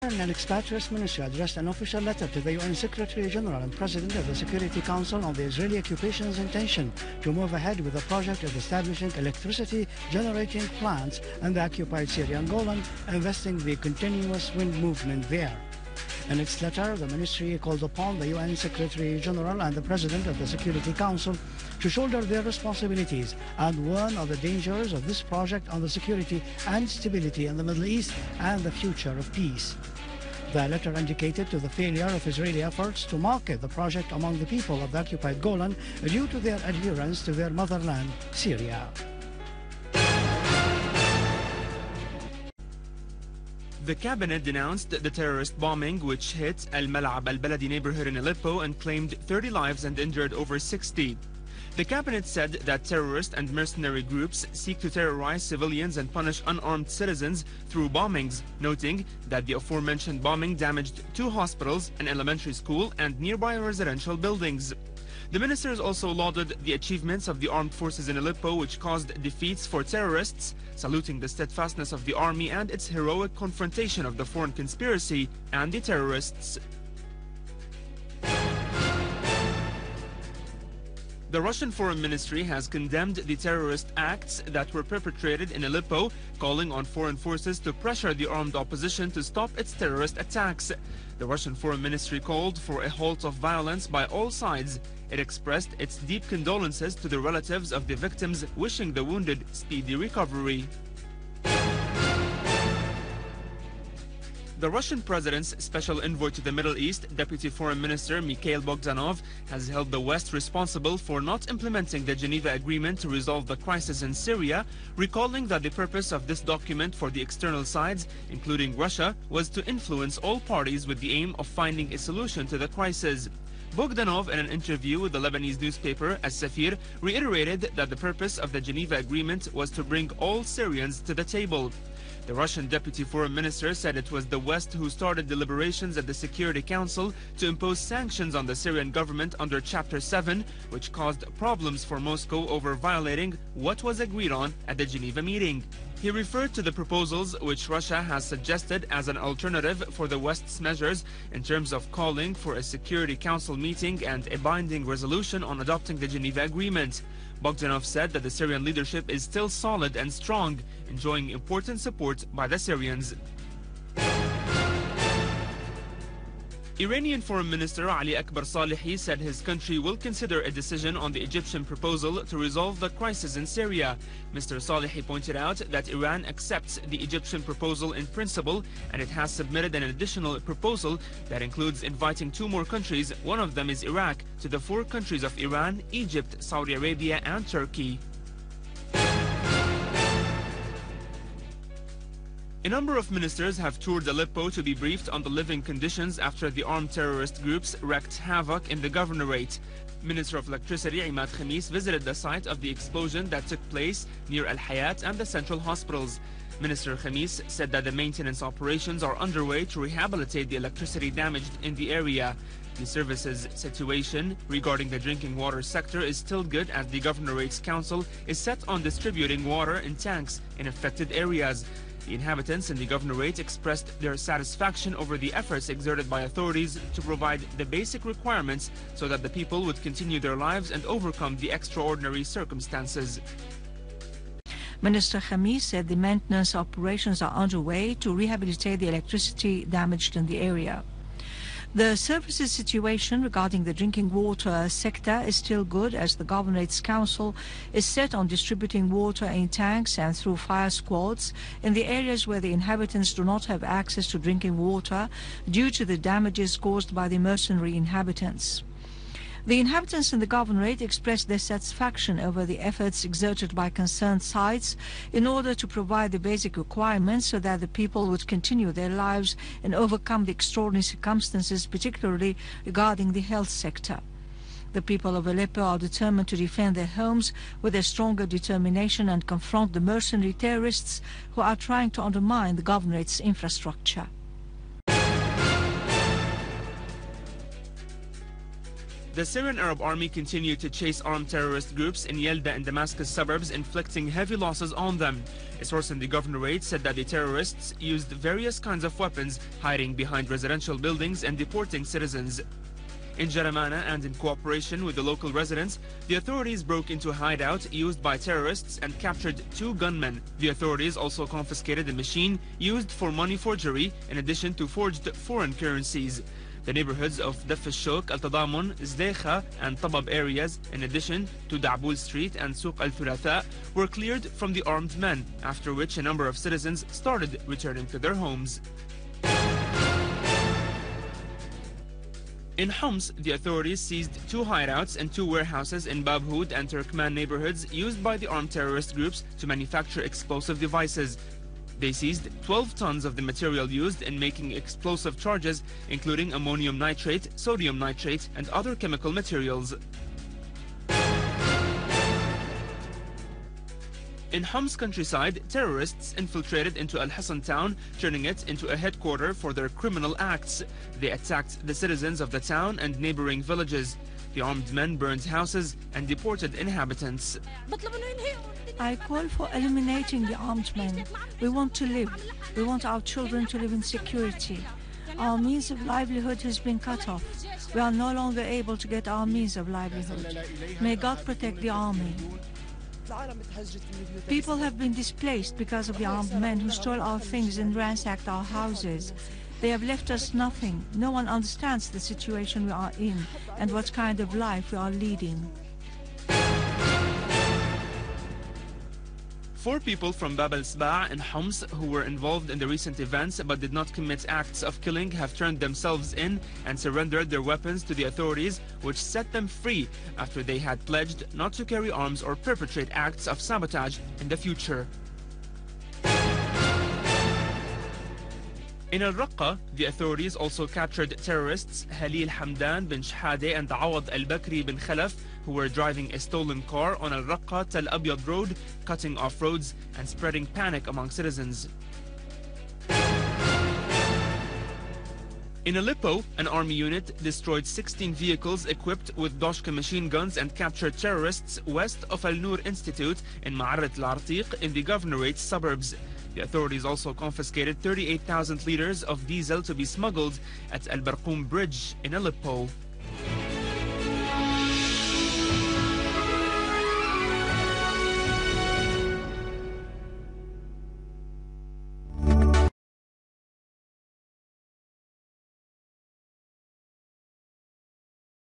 And Expatriates Ministry addressed an official letter to the UN Secretary General and President of the Security Council on the Israeli occupation's intention to move ahead with the project of establishing electricity generating plants in the occupied Syrian Golan, investing the continuous wind movement there. In its letter, the ministry called upon the UN Secretary General and the President of the Security Council to shoulder their responsibilities and warn of the dangers of this project on the security and stability in the Middle East and the future of peace. The letter indicated to the failure of Israeli efforts to market the project among the people of the occupied Golan due to their adherence to their motherland, Syria. The cabinet denounced the terrorist bombing which hit al-Malaab, al-Baladi neighborhood in Aleppo and claimed 30 lives and injured over 60. The cabinet said that terrorist and mercenary groups seek to terrorize civilians and punish unarmed citizens through bombings, noting that the aforementioned bombing damaged 2 hospitals, an elementary school, and nearby residential buildings. The ministers also lauded the achievements of the armed forces in Aleppo, which caused defeats for terrorists, saluting the steadfastness of the army and its heroic confrontation of the foreign conspiracy and the terrorists. The Russian Foreign Ministry has condemned the terrorist acts that were perpetrated in Aleppo, calling on foreign forces to pressure the armed opposition to stop its terrorist attacks. The Russian Foreign Ministry called for a halt of violence by all sides. It expressed its deep condolences to the relatives of the victims, wishing the wounded speedy recovery. The Russian president's special envoy to the Middle East, Deputy Foreign Minister Mikhail Bogdanov, has held the West responsible for not implementing the Geneva Agreement to resolve the crisis in Syria, recalling that the purpose of this document for the external sides, including Russia, was to influence all parties with the aim of finding a solution to the crisis. Bogdanov, in an interview with the Lebanese newspaper As-Safir, reiterated that the purpose of the Geneva Agreement was to bring all Syrians to the table. The Russian Deputy Foreign Minister said it was the West who started deliberations at the Security Council to impose sanctions on the Syrian government under Chapter 7, which caused problems for Moscow over violating what was agreed on at the Geneva meeting. He referred to the proposals which Russia has suggested as an alternative for the West's measures in terms of calling for a Security Council meeting and a binding resolution on adopting the Geneva Agreement. Bogdanov said that the Syrian leadership is still solid and strong, enjoying important support by the Syrians. Iranian Foreign Minister Ali Akbar Salehi said his country will consider a decision on the Egyptian proposal to resolve the crisis in Syria. Mr. Salehi pointed out that Iran accepts the Egyptian proposal in principle, and it has submitted an additional proposal that includes inviting 2 more countries, one of them is Iraq, to the 4 countries of Iran, Egypt, Saudi Arabia and Turkey. A number of ministers have toured Aleppo to be briefed on the living conditions after the armed terrorist groups wreaked havoc in the governorate. Minister of Electricity Imad Khamis visited the site of the explosion that took place near Al-Hayat and the central hospitals. Minister Khamis said that the maintenance operations are underway to rehabilitate the electricity damaged in the area. The service's situation regarding the drinking water sector is still good, as the governorate's council is set on distributing water in tanks in affected areas. The inhabitants in the governorate expressed their satisfaction over the efforts exerted by authorities to provide the basic requirements so that the people would continue their lives and overcome the extraordinary circumstances. Minister Khamis said the maintenance operations are underway to rehabilitate the electricity damaged in the area. The services situation regarding the drinking water sector is still good, as the Governorate's Council is set on distributing water in tanks and through fire squads in the areas where the inhabitants do not have access to drinking water due to the damages caused by the mercenary inhabitants. The inhabitants in the Governorate expressed their satisfaction over the efforts exerted by concerned sides in order to provide the basic requirements so that the people would continue their lives and overcome the extraordinary circumstances, particularly regarding the health sector. The people of Aleppo are determined to defend their homes with a stronger determination and confront the mercenary terrorists who are trying to undermine the Governorate's infrastructure. The Syrian Arab Army continued to chase armed terrorist groups in Yelda and Damascus suburbs, inflicting heavy losses on them. A source in the governorate said that the terrorists used various kinds of weapons, hiding behind residential buildings and deporting citizens. In Jaramana and in cooperation with the local residents, the authorities broke into a hideout used by terrorists and captured 2 gunmen. The authorities also confiscated a machine used for money forgery in addition to forged foreign currencies. The neighborhoods of Daf al-Shok, Al-Tadamun, Zdekha and Tabab areas, in addition to Da'bul Street and Souq al-Thulatha, were cleared from the armed men, after which a number of citizens started returning to their homes. In Homs, the authorities seized 2 hideouts and 2 warehouses in Babhoud and Turkman neighborhoods used by the armed terrorist groups to manufacture explosive devices. They seized 12 tons of the material used in making explosive charges, including ammonium nitrate, sodium nitrate, and other chemical materials. In Homs countryside, terrorists infiltrated into Al-Hassan town, turning it into a headquarters for their criminal acts. They attacked the citizens of the town and neighboring villages. The armed men burned houses and deported inhabitants. I call for eliminating the armed men. We want to live. We want our children to live in security. Our means of livelihood has been cut off. We are no longer able to get our means of livelihood. May God protect the army. People have been displaced because of the armed men who stole our things and ransacked our houses. They have left us nothing. No one understands the situation we are in and what kind of life we are leading. 4 people from Bab al-Sba' in Homs who were involved in the recent events but did not commit acts of killing have turned themselves in and surrendered their weapons to the authorities, which set them free after they had pledged not to carry arms or perpetrate acts of sabotage in the future. In Al-Raqqa, the authorities also captured terrorists Halil Hamdan bin Shahade and Awad al-Bakri bin Khalaf, who were driving a stolen car on Al-Raqqa Tel Abyad road, cutting off roads and spreading panic among citizens. In Aleppo, an army unit destroyed 16 vehicles equipped with Doshka machine guns and captured terrorists west of Al-Nur Institute in Ma'arat al-Artiq in the governorate suburbs. The authorities also confiscated 38,000 liters of diesel to be smuggled at Al-Barqum Bridge in Aleppo.